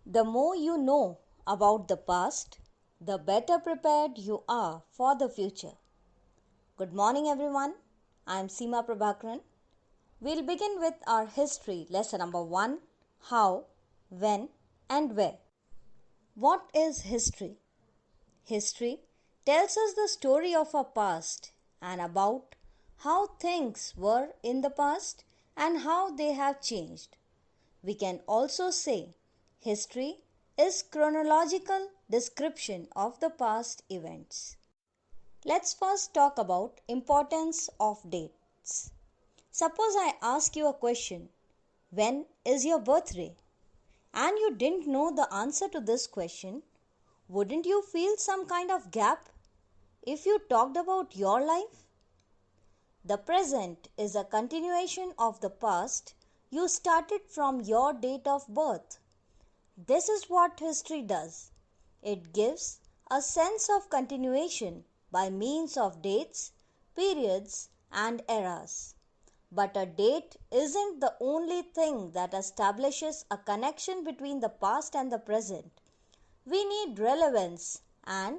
The more you know about the past, the better prepared you are for the future. Good morning, everyone. I am Seema Prabhakaran. We'll begin with our history lesson number 1: How, When, and Where. What is history? History tells us the story of our past and about how things were in the past and how they have changed. We can also say history is chronological description of the past events. Let's first talk about importance of dates. Suppose I ask you a question, when is your birthday? And you didn't know the answer to this question, wouldn't you feel some kind of gap if you talked about your life? The present is a continuation of the past you started from your date of birth. This is what history does. It gives a sense of continuation by means of dates, periods, and eras. But a date isn't the only thing that establishes a connection between the past and the present. We need relevance, and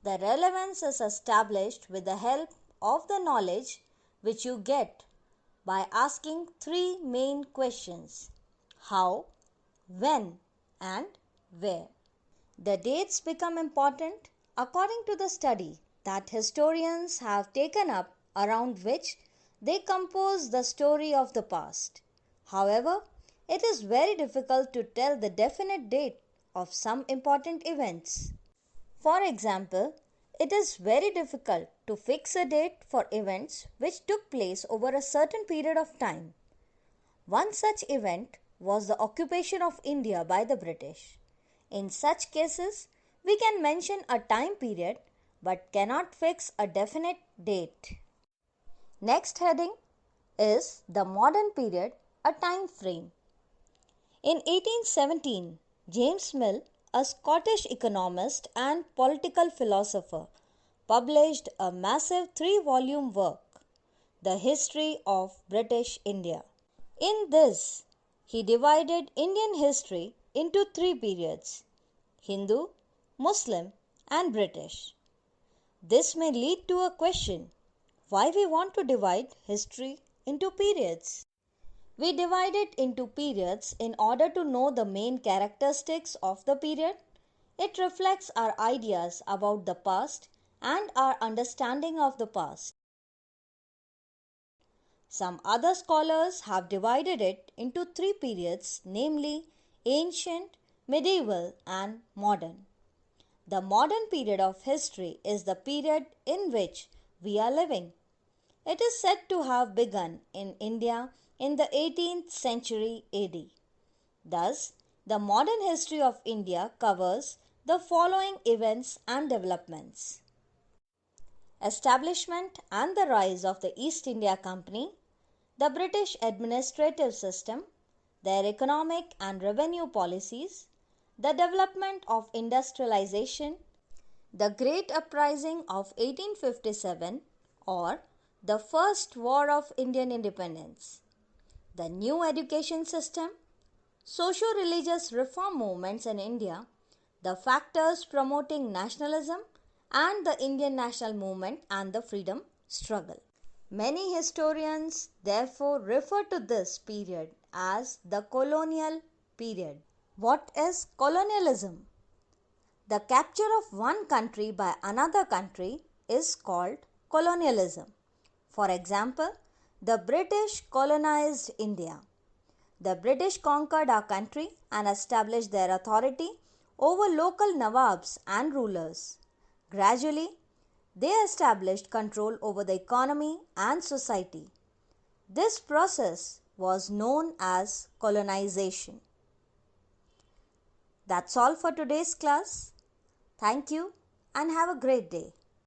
the relevance is established with the help of the knowledge which you get by asking three main questions: how, when, and where. The dates become important according to the study that historians have taken up around which they compose the story of the past. However, it is very difficult to tell the definite date of some important events. For example, it is very difficult to fix a date for events which took place over a certain period of time. One such event was the occupation of India by the British. In such cases, we can mention a time period but cannot fix a definite date. Next heading is the modern period, a time frame. In 1817, James Mill, a Scottish economist and political philosopher, published a massive 3-volume work, The History of British India. In this, he divided Indian history into 3 periods: Hindu, Muslim, and British. This may lead to a question: why we want to divide history into periods? We divide it into periods in order to know the main characteristics of the period. It reflects our ideas about the past and our understanding of the past. Some other scholars have divided it into 3 periods, namely ancient, medieval, and modern. The modern period of history is the period in which we are living. It is said to have begun in India in the 18th century AD. Thus, the modern history of India covers the following events and developments: establishment and the rise of the East India Company, the British administrative system, their economic and revenue policies, the development of industrialization, the Great Uprising of 1857 or the First War of Indian Independence, the new education system, socio-religious reform movements in India, the factors promoting nationalism, and the Indian national movement and the freedom struggle. Many historians therefore refer to this period as the colonial period. What is colonialism? The capture of one country by another country is called colonialism. For example, the British colonized India. The British conquered our country and established their authority over local nawabs and rulers. Gradually, they established control over the economy and society. This process was known as colonization. That's all for today's class. Thank you and have a great day.